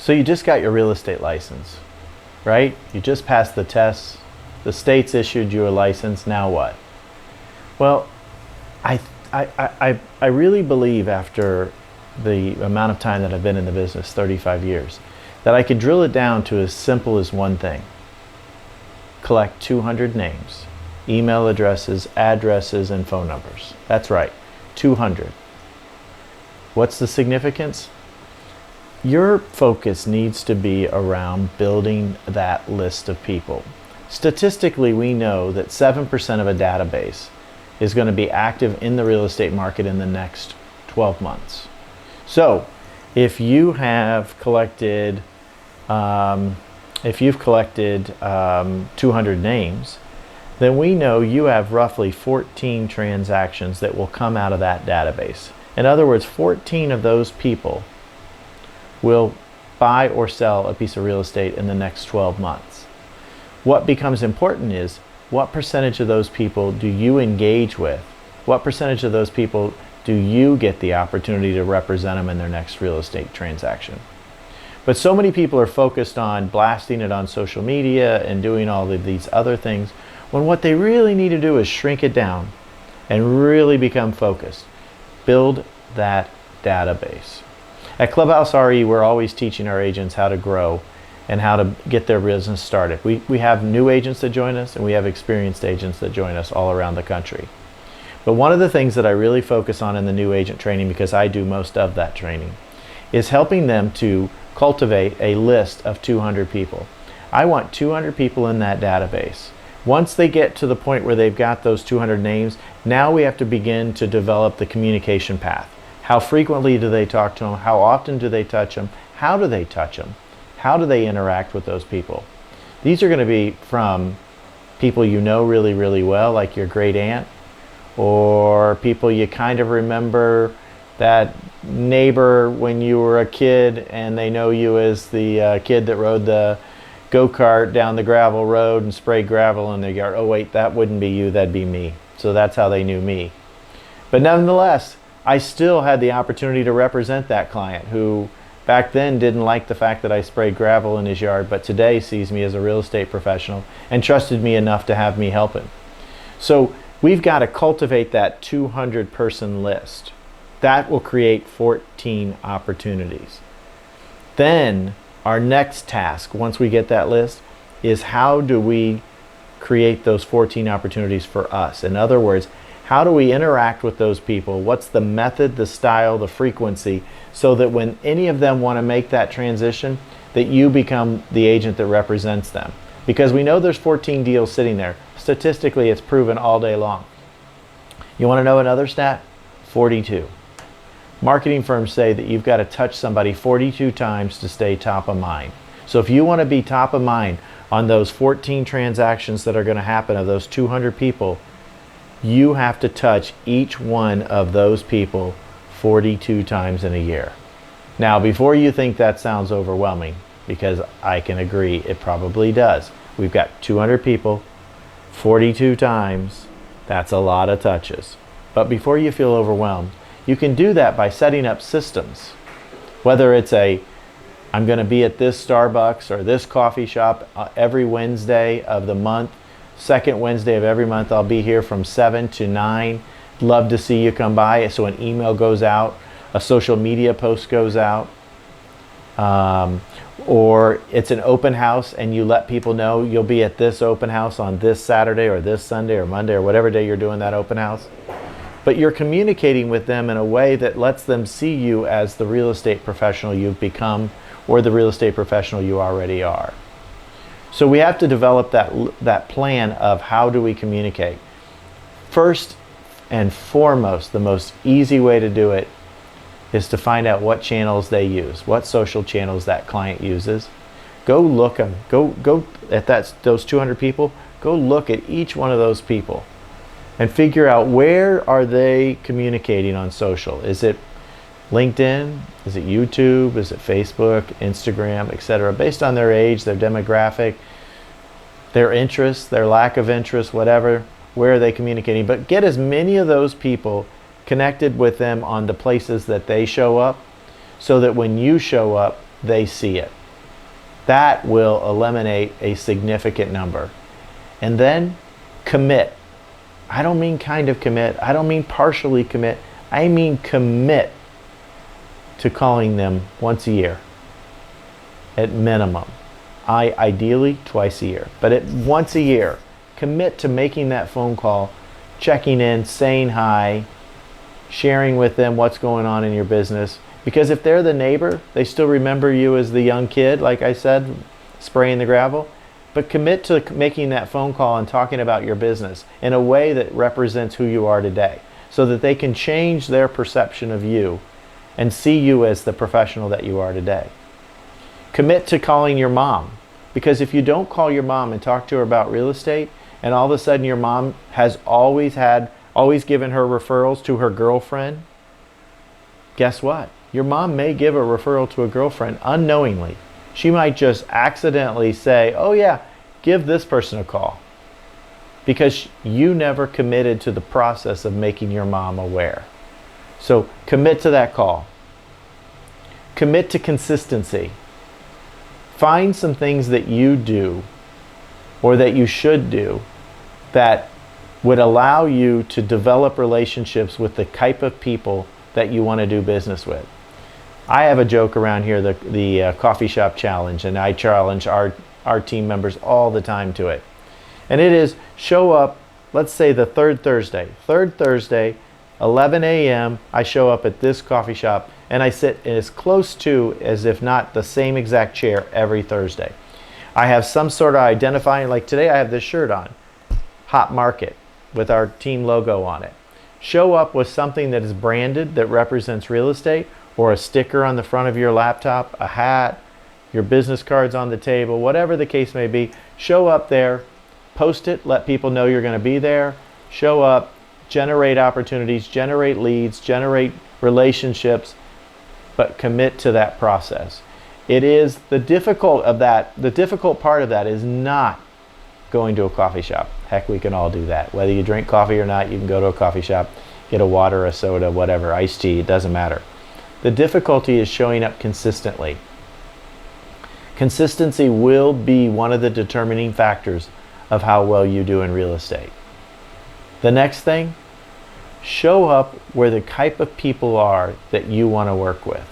So you just got your real estate license, right? You just passed the tests. The state's issued you a license. Now what? Well, I really believe after the amount of time that I've been in the business, 35 years, that I could drill it down to as simple as one thing. Collect 200 names, email addresses, addresses, and phone numbers. That's right, 200. What's the significance? Your focus needs to be around building that list of people. Statistically, we know that 7% of a database is going to be active in the real estate market in the next 12 months. So if you have collected, if you've collected 200 names, then we know you have roughly 14 transactions that will come out of that database. In other words, 14 of those people will buy or sell a piece of real estate in the next 12 months. What becomes important is what percentage of those people do you engage with? What percentage of those people do you get the opportunity to represent them in their next real estate transaction? But so many people are focused on blasting it on social media and doing all of these other things, when what they really need to do is shrink it down and really become focused. Build that database. At Clubhouse RE, we're always teaching our agents how to grow and how to get their business started. We have new agents that join us, and we have experienced agents that join us all around the country. But one of the things that I really focus on in the new agent training, because I do most of that training, is helping them to cultivate a list of 200 people. I want 200 people in that database. Once they get to the point where they've got those 200 names, now we have to begin to develop the communication path. How frequently do they talk to them? How often do they touch them? How do they touch them? How do they interact with those people? These are going to be from people you know really, really well, like your great aunt, or people you kind of remember, that neighbor when you were a kid and they know you as the kid that rode the go-kart down the gravel road and sprayed gravel in their yard. Oh wait, that wouldn't be you, that'd be me. So that's how they knew me. But nonetheless, I still had the opportunity to represent that client who back then didn't like the fact that I sprayed gravel in his yard, but today sees me as a real estate professional and trusted me enough to have me help him. So we've got to cultivate that 200 person list. That will create 14 opportunities. Then our next task, once we get that list, is how do we create those 14 opportunities for us? In other words, how do we interact with those people? What's the method, the style, the frequency, so that when any of them want to make that transition, that you become the agent that represents them? Because we know there's 14 deals sitting there. Statistically, it's proven all day long. You want to know another stat? 42. Marketing firms say that you've got to touch somebody 42 times to stay top of mind. So if you want to be top of mind on those 14 transactions that are going to happen of those 200 people, you have to touch each one of those people 42 times in a year. Now, before you think that sounds overwhelming, because I can agree it probably does. We've got 200 people, 42 times, that's a lot of touches. But before you feel overwhelmed, you can do that by setting up systems. Whether it's I'm going to be at this Starbucks or this coffee shop every Wednesday of the month, second Wednesday of every month, I'll be here from 7 to 9. Love to see you come by. So an email goes out, a social media post goes out, or it's an open house and you let people know you'll be at this open house on this Saturday or this Sunday or Monday or whatever day you're doing that open house. But you're communicating with them in a way that lets them see you as the real estate professional you've become or the real estate professional you already are. So we have to develop that plan of how do we communicate. First and foremost, the most easy way to do it is to find out what channels they use, what social channels that client uses. Go look them. Go at those 200 people. Go look at each one of those people and figure out where are they communicating on social. Is it LinkedIn? Is it YouTube? Is it Facebook, Instagram, etc.? Based on their age, their demographic, their interests, their lack of interest, whatever, where are they communicating? But get as many of those people connected with them on the places that they show up, so that when you show up, they see it. That will eliminate a significant number. And then commit. I don't mean kind of commit. I don't mean partially commit. I mean commit to calling them once a year at minimum. Ideally twice a year, but at once a year. Commit to making that phone call, checking in, saying hi, sharing with them what's going on in your business. Because if they're the neighbor, they still remember you as the young kid, like I said, spraying the gravel. But commit to making that phone call and talking about your business in a way that represents who you are today, so that they can change their perception of you and see you as the professional that you are today. Commit to calling your mom, because if you don't call your mom and talk to her about real estate, and all of a sudden your mom has always given her referrals to her girlfriend, guess what? Your mom may give a referral to a girlfriend unknowingly. She might just accidentally say, oh yeah, give this person a call, because you never committed to the process of making your mom aware. So commit to that call. Commit to consistency. Find some things that you do or that you should do that would allow you to develop relationships with the type of people that you want to do business with. I have a joke around here, the coffee shop challenge, and I challenge our team members all the time to it. And it is, show up, let's say the third Thursday, 11 a.m., I show up at this coffee shop and I sit in as close to, as if not the same exact chair every Thursday. I have some sort of identifying, like today I have this shirt on, Hot Market, with our team logo on it. Show up with something that is branded, that represents real estate, or a sticker on the front of your laptop, a hat, your business cards on the table, whatever the case may be. Show up there, post it, let people know you're going to be there. Show up, generate opportunities, generate leads, generate relationships, but commit to that process. It is the difficult part of that is not going to a coffee shop. Heck, we can all do that. Whether you drink coffee or not, you can go to a coffee shop, get a water, a soda, whatever, iced tea, it doesn't matter. The difficulty is showing up consistently. Consistency will be one of the determining factors of how well you do in real estate. The next thing, show up where the type of people are that you want to work with.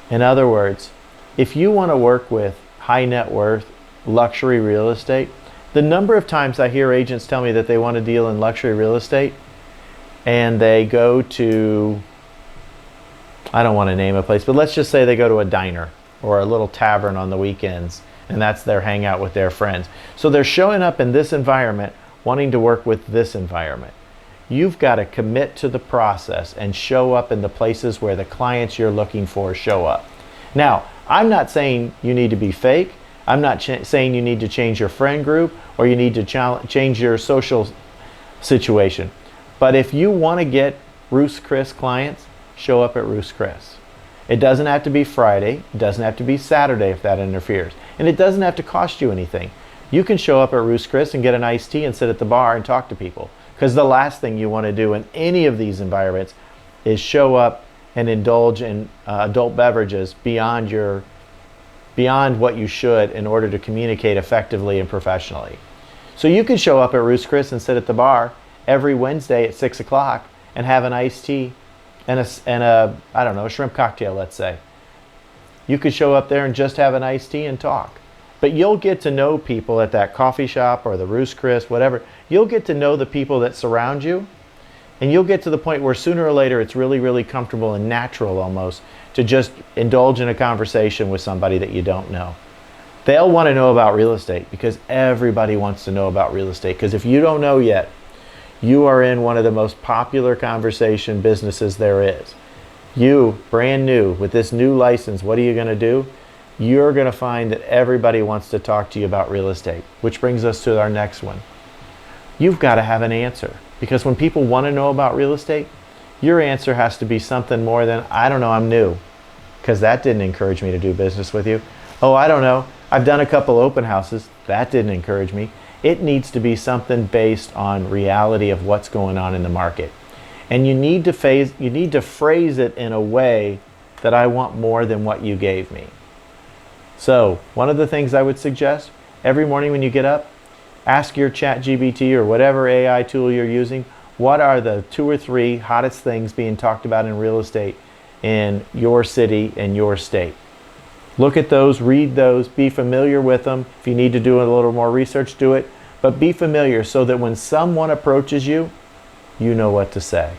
In other words, if you want to work with high net worth, luxury real estate, the number of times I hear agents tell me that they want to deal in luxury real estate and they go to, I don't want to name a place, but let's just say they go to a diner or a little tavern on the weekends, and that's their hangout with their friends. So they're showing up in this environment wanting to work with this environment. You've got to commit to the process and show up in the places where the clients you're looking for show up. Now, I'm not saying you need to be fake. I'm not saying you need to change your friend group or you need to change your social situation. But if you want to get Ruth's Chris clients, show up at Ruth's Chris. It doesn't have to be Friday. It doesn't have to be Saturday if that interferes. And it doesn't have to cost you anything. You can show up at Ruth's Chris and get an iced tea and sit at the bar and talk to people. Because the last thing you want to do in any of these environments is show up and indulge in adult beverages beyond what you should in order to communicate effectively and professionally. So you can show up at Ruth's Chris and sit at the bar every Wednesday at 6 o'clock and have an iced tea and a I don't know, a shrimp cocktail, let's say. You could show up there and just have an iced tea and talk. But you'll get to know people at that coffee shop or the Ruth's Chris, whatever. You'll get to know the people that surround you, and you'll get to the point where sooner or later it's really, really comfortable and natural almost to just indulge in a conversation with somebody that you don't know. They'll want to know about real estate because everybody wants to know about real estate. Because if you don't know yet, you are in one of the most popular conversation businesses there is. You, brand new, with this new license, what are you going to do? You're going to find that everybody wants to talk to you about real estate, which brings us to our next one. You've got to have an answer, because when people want to know about real estate, your answer has to be something more than, I don't know, I'm new, because that didn't encourage me to do business with you. Oh, I don't know, I've done a couple open houses. That didn't encourage me. It needs to be something based on reality of what's going on in the market. And you need to phrase it in a way that I want more than what you gave me. So one of the things I would suggest, every morning when you get up, ask your ChatGPT or whatever AI tool you're using, what are the 2 or 3 hottest things being talked about in real estate in your city and your state. Look at those, read those, be familiar with them. If you need to do a little more research, do it. But be familiar so that when someone approaches you, you know what to say.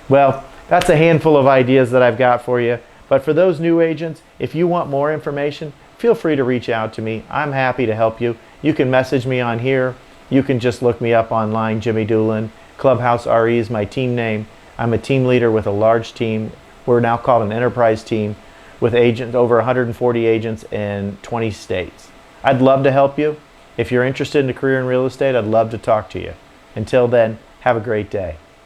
Well, that's a handful of ideas that I've got for you. But for those new agents, if you want more information, feel free to reach out to me. I'm happy to help you. You can message me on here. You can just look me up online, Jimmy Doolin. Clubhouse RE is my team name. I'm a team leader with a large team. We're now called an enterprise team with agents, over 140 agents in 20 states. I'd love to help you. If you're interested in a career in real estate, I'd love to talk to you. Until then, have a great day.